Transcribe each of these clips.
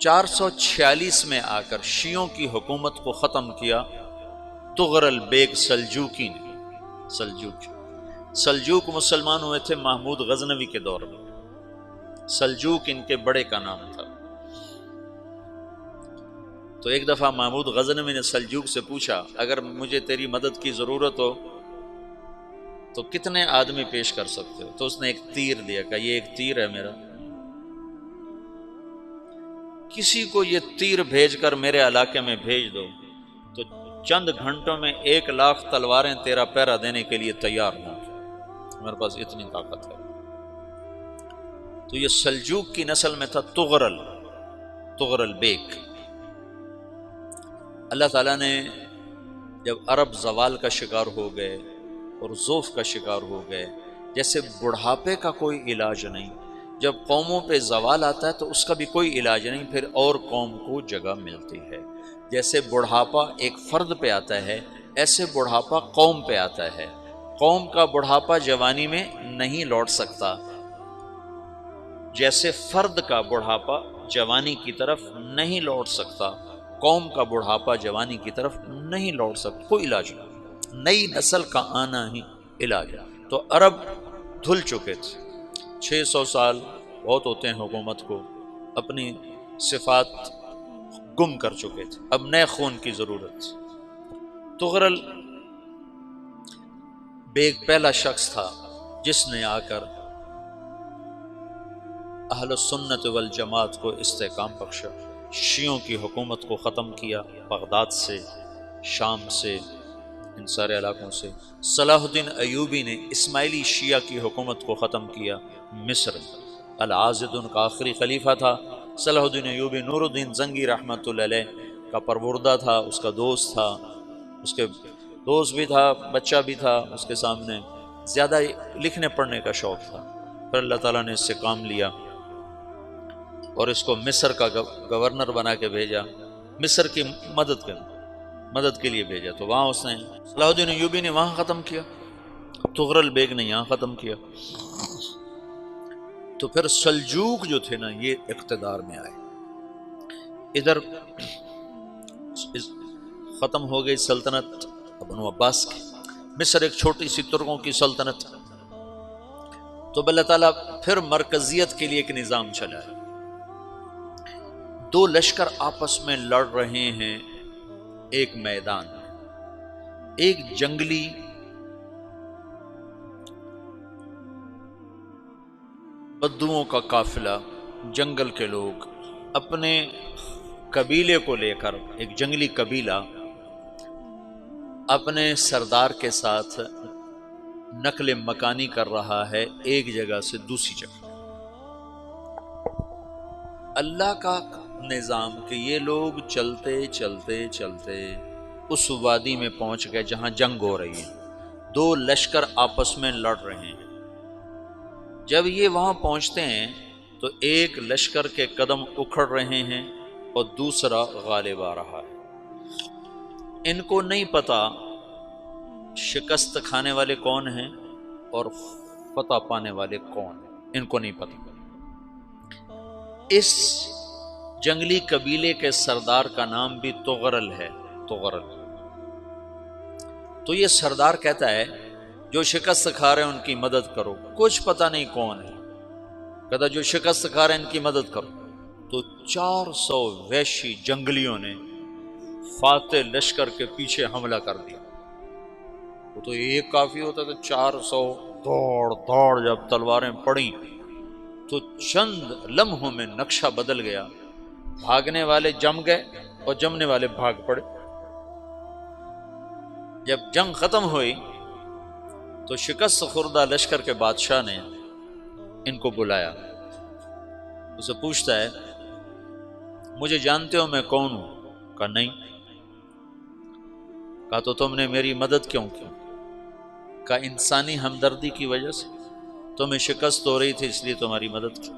446 میں آ کر شیعوں کی حکومت کو ختم کیا تغرل بیگ سلجوکی نے۔ سلجوک مسلمان ہوئے تھے محمود غزنوی کے دور میں، سلجوک ان کے بڑے کا نام تھا۔ تو ایک دفعہ محمود غزنوی نے سلجوک سے پوچھا اگر مجھے تیری مدد کی ضرورت ہو تو کتنے آدمی پیش کر سکتے ہو؟ تو اس نے ایک تیر دیا، کہا یہ ایک تیر ہے میرا، کسی کو یہ تیر بھیج کر میرے علاقے میں بھیج دو تو چند گھنٹوں میں 1,00,000 تلواریں تیرا پہرا دینے کے لیے تیار ہوں، میرے پاس اتنی طاقت ہے۔ تو یہ سلجوک کی نسل میں تھا تغرل بیگ۔ اللہ تعالیٰ نے جب عرب زوال کا شکار ہو گئے اور ضعف کا شکار ہو گئے، جیسے بڑھاپے کا کوئی علاج نہیں، جب قوموں پہ زوال آتا ہے تو اس کا بھی کوئی علاج نہیں، پھر اور قوم کو جگہ ملتی ہے۔ جیسے بڑھاپا ایک فرد پہ آتا ہے، ایسے بڑھاپا قوم پہ آتا ہے۔ قوم کا بڑھاپا جوانی میں نہیں لوٹ سکتا، جیسے فرد کا بڑھاپا جوانی کی طرف نہیں لوٹ سکتا، قوم کا بڑھاپا جوانی کی طرف نہیں لوٹ سکتا، کوئی علاج نہیں، نئی نسل کا آنا ہی علاج ہے۔ تو عرب دھل چکے تھے، 600 سال بہت ہوتے ہیں حکومت کو، اپنی صفات گم کر چکے تھے، اب نئے خون کی ضرورت تھی۔ تغرل بیگ پہلا شخص تھا جس نے آ کر اہل السنت والجماعت کو استحکام بخشا، شیعوں کی حکومت کو ختم کیا، بغداد سے، شام سے، ان سارے علاقوں سے۔ صلاح الدین ایوبی نے اسماعیلی شیعہ کی حکومت کو ختم کیا، مصر۔ العاضد ان کا آخری خلیفہ تھا صلاح الدین ایوبی، نور الدین زنگی رحمۃ اللہ علیہ کا پروردہ تھا، اس کا دوست تھا، اس کے دوست بھی تھا، بچہ بھی تھا اس کے سامنے، زیادہ لکھنے پڑھنے کا شوق تھا۔ پھر اللہ تعالیٰ نے اس سے کام لیا اور اس کو مصر کا گورنر بنا کے بھیجا، مصر کی مدد کے لیے بھیجا، تو وہاں اس نے صلاح الدین ایوبی نے وہاں ختم کیا، تغرل بیگ نے یہاں ختم کیا۔ تو پھر سلجوق جو تھے نا یہ اقتدار میں آئے، ادھر ختم ہو گئی سلطنت بنو عباس کی، مصر ایک چھوٹی سی ترکوں کی سلطنت، تو اللہ تعالیٰ پھر مرکزیت کے لیے ایک نظام چلایا۔ دو لشکر آپس میں لڑ رہے ہیں ایک میدان میں، ایک جنگلی بدوؤں کا قافلہ، جنگل کے لوگ اپنے قبیلے کو لے کر، ایک جنگلی قبیلہ اپنے سردار کے ساتھ نقل مکانی کر رہا ہے ایک جگہ سے دوسری جگہ۔ اللہ کا نظام کہ یہ لوگ چلتے چلتے چلتے اس وادی میں پہنچ گئے جہاں جنگ ہو رہی ہے، دو لشکر آپس میں لڑ رہے ہیں۔ جب یہ وہاں پہنچتے ہیں تو ایک لشکر کے قدم اکھڑ رہے ہیں اور دوسرا غالب آ رہا ہے۔ ان کو نہیں پتا شکست کھانے والے کون ہیں اور فتح پانے والے کون ہیں، ان کو نہیں پتا۔ اس جنگلی قبیلے کے سردار کا نام بھی تغرل ہے، تغرل۔ تو یہ سردار کہتا ہے جو شکست کھا رہے ہیں ان کی مدد کرو، کچھ پتہ نہیں کون ہے، کہتا جو شکست کھا رہے ہیں ان کی مدد کرو۔ تو 400 وحشی جنگلیوں نے فاتح لشکر کے پیچھے حملہ کر دیا۔ وہ تو ایک کافی ہوتا تو 400 دوڑ جب تلواریں پڑیں تو چند لمحوں میں نقشہ بدل گیا، بھاگنے والے جم گئے اور جمنے والے بھاگ پڑے۔ جب جنگ ختم ہوئی تو شکست خوردہ لشکر کے بادشاہ نے ان کو بلایا، اسے پوچھتا ہے مجھے جانتے ہو میں کون ہوں؟ کہا نہیں۔ کہا تو تم نے میری مدد کیوں کی؟ کہا انسانی ہمدردی کی وجہ سے، تمہیں شکست ہو رہی تھی اس لیے تمہاری مدد کی۔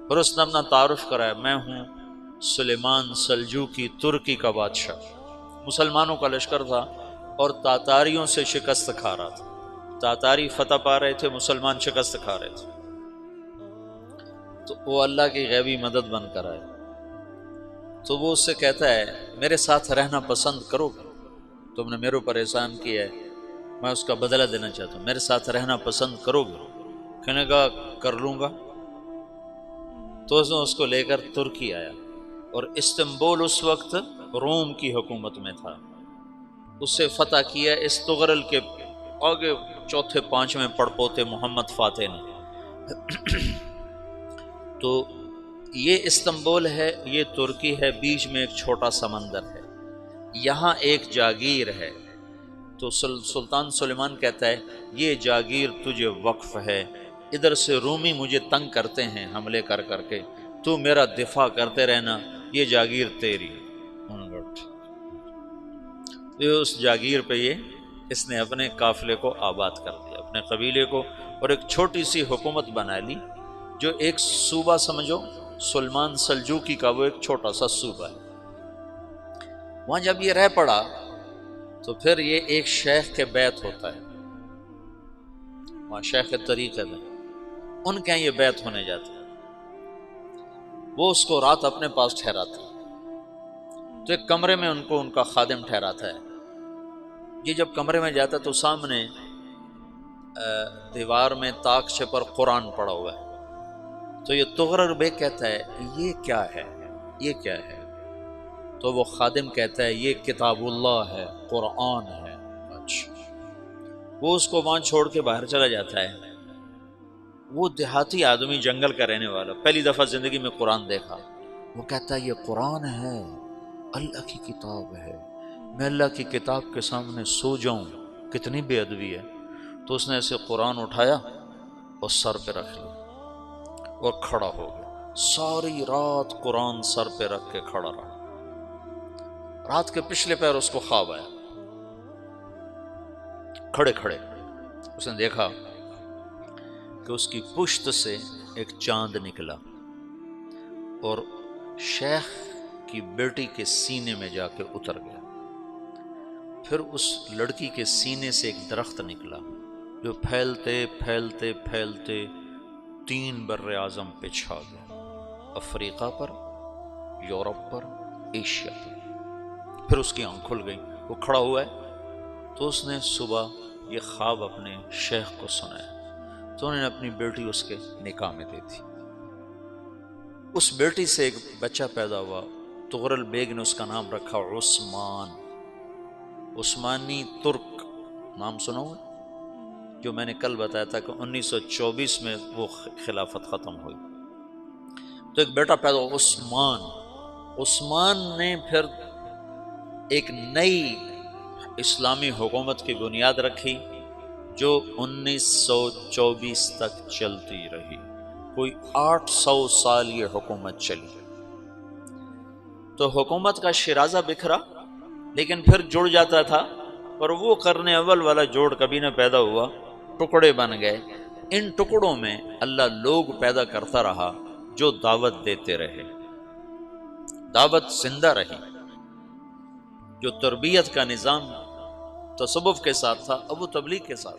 پھر اس نے اپنا تعارف کرایا، میں ہوں سلیمان سلجوقی، ترکی کا بادشاہ۔ مسلمانوں کا لشکر تھا اور تاتاریوں سے شکست کھا رہا تھا، تاتاری فتح پا رہے تھے، مسلمان شکست کھا رہے تھے۔ تو وہ اللہ کی غیبی مدد بن کر آئے، تو وہ اس سے کہتا ہے میرے ساتھ رہنا پسند کرو گے؟ تم نے میرے اوپر احسان کیا ہے، میں اس کا بدلہ دینا چاہتا ہوں، میرے ساتھ رہنا پسند کرو گے؟ کہنے کا کر لوں گا۔ تو اس نے اس کو لے کر ترکی آیا، اور استنبول اس وقت روم کی حکومت میں تھا، اس سے فتح کیا اس تغرل کے آگے چوتھے پانچویں پڑپوتے محمد فاتح نے۔ تو یہ استنبول ہے، یہ ترکی ہے، بیچ میں ایک چھوٹا سمندر ہے، یہاں ایک جاگیر ہے۔ تو سلطان سلیمان کہتا ہے یہ جاگیر تجھے وقف ہے، ادھر سے رومی مجھے تنگ کرتے ہیں حملے کر کر کے، تو میرا دفاع کرتے رہنا، یہ جاگیر تیری۔ یہ اس جاگیر پہ اس نے اپنے قافلے کو آباد کر دیا، اپنے قبیلے کو، اور ایک چھوٹی سی حکومت بنا لی، جو ایک صوبہ سمجھو سلمان سلجوقی کا، وہ ایک چھوٹا سا صوبہ ہے۔ وہاں جب یہ رہ پڑا تو پھر یہ ایک شیخ کے بیت ہوتا ہے، وہاں شیخ طریقہ میں ان کے یہ بیت ہونے جاتا ہے، وہ اس کو رات اپنے پاس ٹھہراتا ہے، تو ایک کمرے میں ان کا خادم ٹھہراتا ہے۔ یہ جب کمرے میں جاتا ہے تو سامنے دیوار میں طاقچے پر قرآن پڑا ہوا ہے، تو یہ تغرل بیگ کہتا ہے یہ کیا ہے، یہ کیا ہے؟ تو وہ خادم کہتا ہے یہ کتاب اللہ ہے، قرآن ہے۔ اچھا، وہ اس کو وہاں چھوڑ کے باہر چلا جاتا ہے۔ وہ دیہاتی آدمی، جنگل کا رہنے والا، پہلی دفعہ زندگی میں قرآن دیکھا، وہ کہتا ہے یہ قرآن ہے، اللہ کی کتاب ہے، میں اللہ کی کتاب کے سامنے سو جاؤں، کتنی بے ادبی ہے۔ تو اس نے ایسے قرآن اٹھایا اور سر پہ رکھ لیا اور کھڑا ہو گیا، ساری رات قرآن سر پہ رکھ کے کھڑا رہا۔ رات کے پچھلے پہر اس کو خواب آیا، کھڑے کھڑے اس نے دیکھا کہ اس کی پشت سے ایک چاند نکلا اور شیخ کی بیٹی کے سینے میں جا کے اتر گیا، پھر اس لڑکی کے سینے سے ایک درخت نکلا جو پھیلتے پھیلتے پھیلتے 3 بر اعظم پہ چھا گیا، افریقہ پر، یورپ پر، ایشیا پر۔ پھر اس کی آنکھ کھل گئی، وہ کھڑا ہوا ہے، تو اس نے صبح یہ خواب اپنے شیخ کو سنایا، تو انہوں نے اپنی بیٹی اس کے نکاح میں دی تھی۔ اس بیٹی سے ایک بچہ پیدا ہوا، تغرل بیگ نے اس کا نام رکھا عثمان، عثمانی ترک نام سنا ہوا، جو میں نے کل بتایا تھا کہ 1924 میں وہ خلافت ختم ہوئی۔ تو ایک بیٹا پیدا ہوا عثمان۔ عثمان نے پھر ایک نئی اسلامی حکومت کی بنیاد رکھی جو 1924 تک چلتی رہی، کوئی 800 سال یہ حکومت چلی۔ تو حکومت کا شیرازہ بکھرا، لیکن پھر جڑ جاتا تھا، اور وہ قرن اول والا جوڑ کبھی نہ پیدا ہوا، ٹکڑے بن گئے۔ ان ٹکڑوں میں اللہ لوگ پیدا کرتا رہا جو دعوت دیتے رہے، دعوت زندہ رہی۔ جو تربیت کا نظام تصوف کے ساتھ تھا، اب وہ تبلیغ کے ساتھ